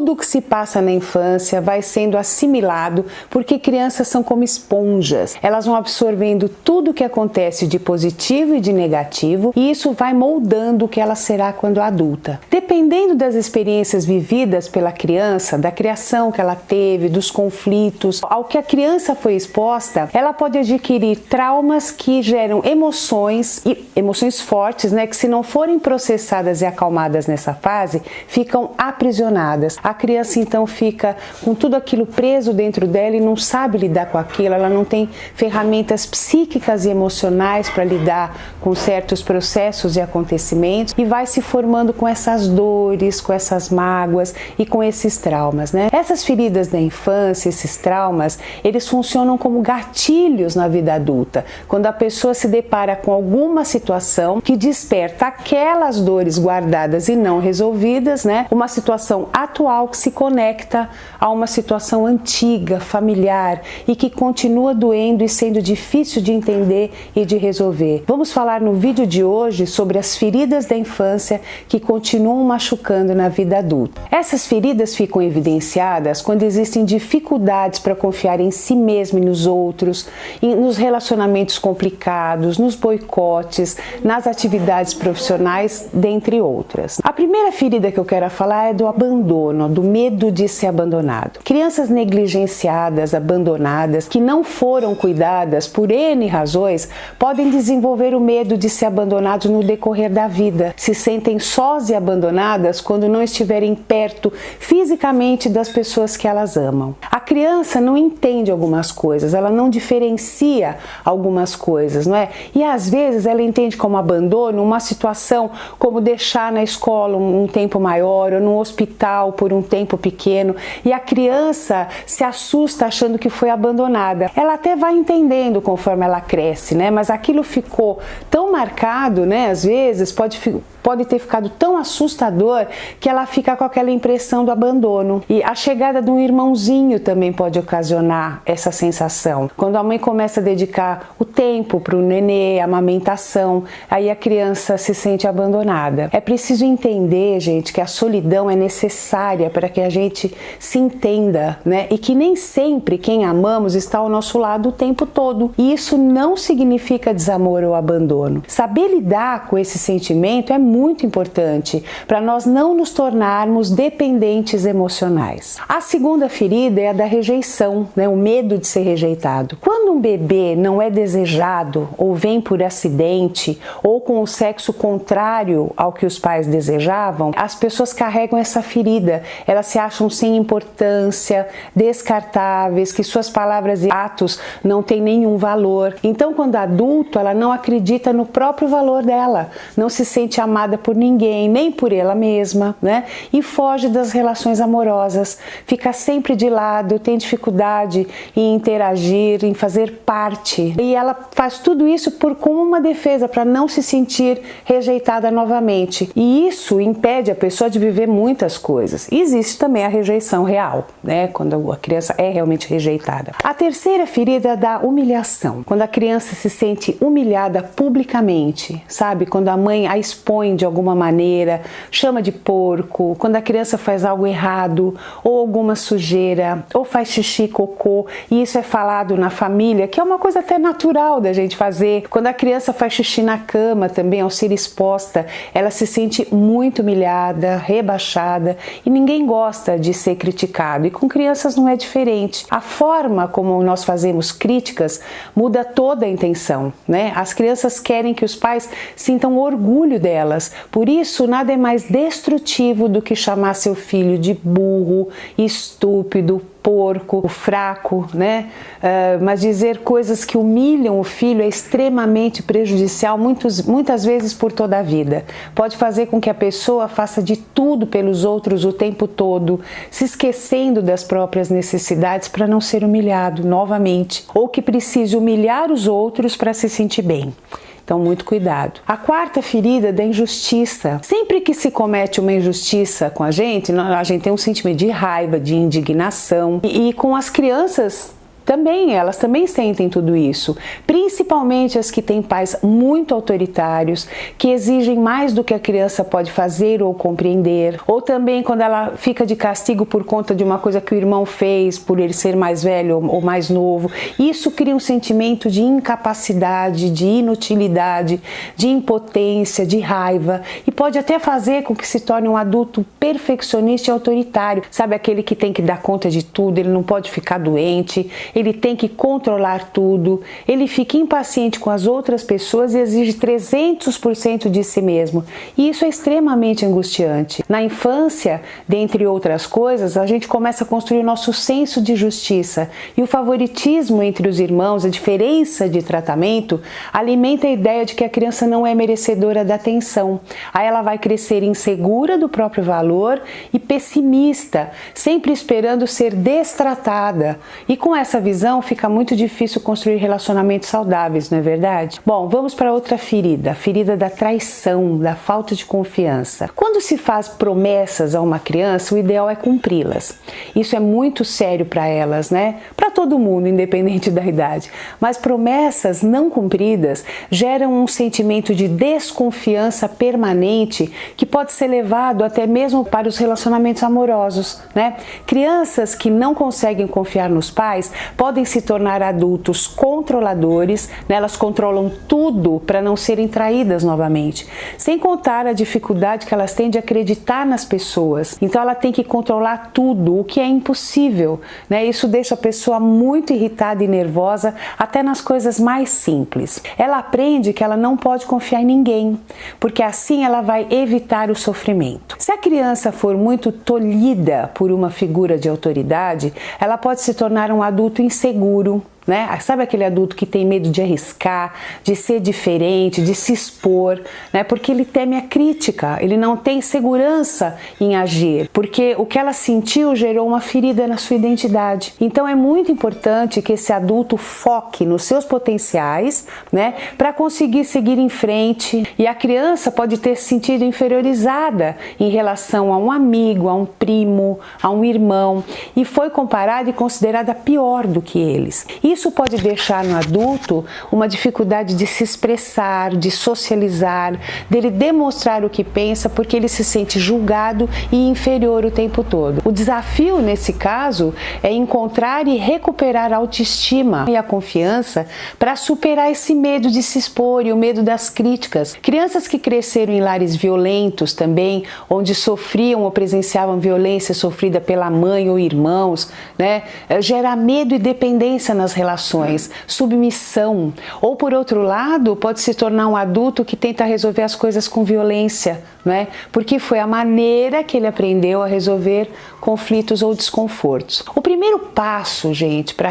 Tudo o que se passa na infância vai sendo assimilado, porque crianças são como esponjas. Elas vão absorvendo tudo o que acontece de positivo e de negativo, e isso vai moldando o que ela será quando adulta. Dependendo das experiências vividas pela criança, da criação que ela teve, dos conflitos, ao que a criança foi exposta, ela pode adquirir traumas que geram emoções, e emoções fortes, né, que se não forem processadas e acalmadas nessa fase, ficam aprisionadas. A criança então fica com tudo aquilo preso dentro dela e não sabe lidar com aquilo, ela não tem ferramentas psíquicas e emocionais para lidar com certos processos e acontecimentos, e vai se formando com essas dores, com essas mágoas e com esses traumas, né? Essas feridas da infância, esses traumas, eles funcionam como gatilhos na vida adulta. Quando a pessoa se depara com alguma situação que desperta aquelas dores guardadas e não resolvidas, né? Uma situação atual que se conecta a uma situação antiga, familiar, e que continua doendo e sendo difícil de entender e de resolver. Vamos falar no vídeo de hoje sobre as feridas da infância que continuam machucando na vida adulta. Essas feridas ficam evidenciadas quando existem dificuldades para confiar em si mesmo e nos outros, nos relacionamentos complicados, nos boicotes, nas atividades profissionais, dentre outras. A primeira ferida que eu quero falar é do abandono, do medo de ser abandonado. Crianças negligenciadas, abandonadas, que não foram cuidadas por N razões, podem desenvolver o medo de ser abandonados no decorrer da vida. Se sentem sós e abandonadas quando não estiverem perto fisicamente das pessoas que elas amam. A criança não entende algumas coisas, ela não diferencia algumas coisas, não é? E às vezes ela entende como abandono uma situação como deixar na escola um tempo maior ou no hospital por um tempo pequeno, e a criança se assusta achando que foi abandonada. Ela até vai entendendo conforme ela cresce, né? Mas aquilo ficou tão marcado, né? Às vezes pode ter ficado tão assustador que ela fica com aquela impressão do abandono. E a chegada de um irmãozinho também pode ocasionar essa sensação. Quando a mãe começa a dedicar o tempo para o nenê, a amamentação, aí a criança se sente abandonada. É preciso entender, gente, que a solidão é necessária para que a gente se entenda, né? E que nem sempre quem amamos está ao nosso lado o tempo todo. E isso não significa desamor ou abandono. Saber lidar com esse sentimento é muito importante para nós não nos tornarmos dependentes emocionais. A segunda ferida é a da rejeição, né? O medo de ser rejeitado. Quando um bebê não é desejado ou vem por acidente ou com o sexo contrário ao que os pais desejavam, as pessoas carregam essa ferida. Elas se acham sem importância, descartáveis, que suas palavras e atos não têm nenhum valor. Então, quando adulto, ela não acredita no próprio valor dela, não se sente amada por ninguém, nem por ela mesma, né? E foge das relações amorosas, fica sempre de lado, tem dificuldade em interagir, em fazer parte. E ela faz tudo isso como uma defesa para não se sentir rejeitada novamente. E isso impede a pessoa de viver muitas coisas. E existe também a rejeição real, né? Quando a criança é realmente rejeitada. A terceira ferida é da humilhação. Quando a criança se sente humilhada publicamente, sabe? Quando a mãe a expõe de alguma maneira, chama de porco, quando a criança faz algo errado, ou alguma sujeira, ou faz xixi, cocô, e isso é falado na família, que é uma coisa até natural da gente fazer. Quando a criança faz xixi na cama também, ao ser exposta, ela se sente muito humilhada, rebaixada, e ninguém gosta de ser criticado, e com crianças não é diferente. A forma como nós fazemos críticas muda toda a intenção, né? As crianças querem que os pais sintam orgulho delas. Por isso, nada é mais destrutivo do que chamar seu filho de burro, estúpido, porco, fraco, né? Mas dizer coisas que humilham o filho é extremamente prejudicial, muitas vezes por toda a vida. Pode fazer com que a pessoa faça de tudo pelos outros o tempo todo, se esquecendo das próprias necessidades para não ser humilhado novamente, ou que precise humilhar os outros para se sentir bem. Então, muito cuidado. A quarta ferida é da injustiça. Sempre que se comete uma injustiça com a gente tem um sentimento de raiva, de indignação. E com as crianças elas também sentem tudo isso, principalmente as que têm pais muito autoritários, que exigem mais do que a criança pode fazer ou compreender, ou também quando ela fica de castigo por conta de uma coisa que o irmão fez, por ele ser mais velho ou mais novo. Isso cria um sentimento de incapacidade, de inutilidade, de impotência, de raiva, e pode até fazer com que se torne um adulto perfeccionista e autoritário. Sabe, aquele que tem que dar conta de tudo, ele não pode ficar doente, ele tem que controlar tudo, ele fica impaciente com as outras pessoas e exige 300% de si mesmo. E isso é extremamente angustiante. Na infância, dentre outras coisas, a gente começa a construir o nosso senso de justiça, e o favoritismo entre os irmãos, a diferença de tratamento, alimenta a ideia de que a criança não é merecedora da atenção. Aí ela vai crescer insegura do próprio valor e pessimista, sempre esperando ser destratada. E com essa visão fica muito difícil construir relacionamentos saudáveis, não é verdade? Bom, vamos para outra ferida, a ferida da traição, da falta de confiança. Quando se faz promessas a uma criança, o ideal é cumpri-las. Isso é muito sério para elas, né? Para todo mundo, independente da idade. Mas promessas não cumpridas geram um sentimento de desconfiança permanente que pode ser levado até mesmo para os relacionamentos amorosos, né? Crianças que não conseguem confiar nos pais podem se tornar adultos controladores, né? Elas controlam tudo para não serem traídas novamente, sem contar a dificuldade que elas têm de acreditar nas pessoas. Então ela tem que controlar tudo, o que é impossível, né? Isso deixa a pessoa muito irritada e nervosa, até nas coisas mais simples. Ela aprende que ela não pode confiar em ninguém, porque assim ela vai evitar o sofrimento. Se a criança for muito tolhida por uma figura de autoridade, ela pode se tornar um adulto inseguro, né? Sabe aquele adulto que tem medo de arriscar, de ser diferente, de se expor, né? Porque ele teme a crítica, ele não tem segurança em agir, porque o que ela sentiu gerou uma ferida na sua identidade. Então é muito importante que esse adulto foque nos seus potenciais, né? Para conseguir seguir em frente. E a criança pode ter se sentido inferiorizada em relação a um amigo, a um primo, a um irmão, e foi comparada e considerada pior do que eles. Isso pode deixar no adulto uma dificuldade de se expressar, de socializar, dele demonstrar o que pensa, porque ele se sente julgado e inferior o tempo todo. O desafio nesse caso é encontrar e recuperar a autoestima e a confiança para superar esse medo de se expor e o medo das críticas. Crianças que cresceram em lares violentos também, onde sofriam ou presenciavam violência sofrida pela mãe ou irmãos, né, gera medo e dependência nas relações, submissão, ou por outro lado pode se tornar um adulto que tenta resolver as coisas com violência, né? Porque foi a maneira que ele aprendeu a resolver conflitos ou desconfortos. O primeiro passo, gente, para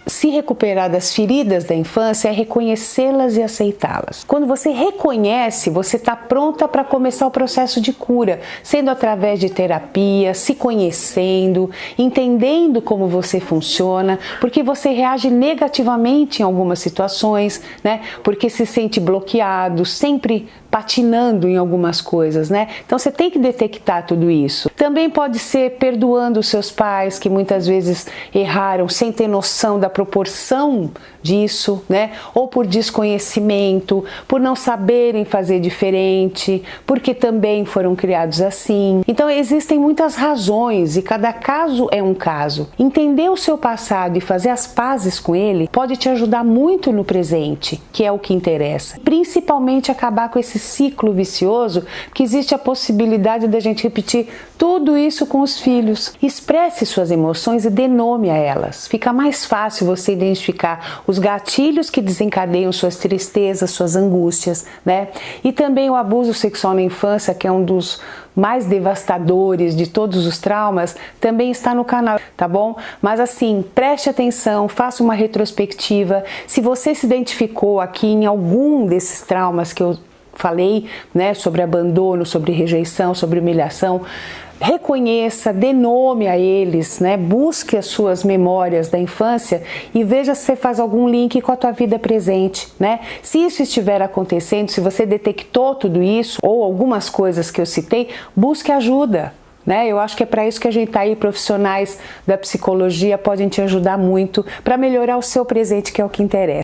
se recuperar das feridas da infância é reconhecê-las e aceitá-las. Quando você reconhece, você está pronta para começar o processo de cura, sendo através de terapia, se conhecendo, entendendo como você funciona, porque você reage negativamente em algumas situações, né? Porque se sente bloqueado, sempre patinando em algumas coisas, né? Então você tem que detectar tudo isso. Também pode ser perdoando os seus pais, que muitas vezes erraram sem ter noção da proporção disso, né? Ou por desconhecimento, por não saberem fazer diferente, porque também foram criados assim. Então existem muitas razões e cada caso é um caso. Entender o seu passado e fazer as pazes com ele pode te ajudar muito no presente, que é o que interessa. Principalmente acabar com esse ciclo vicioso, que existe a possibilidade da gente repetir tudo isso com os filhos. Expresse suas emoções e dê nome a elas. Fica mais fácil você identificar os gatilhos que desencadeiam suas tristezas, suas angústias, né? E também o abuso sexual na infância, que é um dos mais devastadores de todos os traumas, também está no canal, tá bom? Mas assim, preste atenção, faça uma retrospectiva. Se você se identificou aqui em algum desses traumas que eu falei, né, sobre abandono, sobre rejeição, sobre humilhação, reconheça, dê nome a eles, né? Busque as suas memórias da infância e veja se você faz algum link com a tua vida presente, né? Se isso estiver acontecendo, se você detectou tudo isso ou algumas coisas que eu citei, busque ajuda, né? Eu acho que é para isso que a gente tá aí, profissionais da psicologia podem te ajudar muito para melhorar o seu presente, que é o que interessa.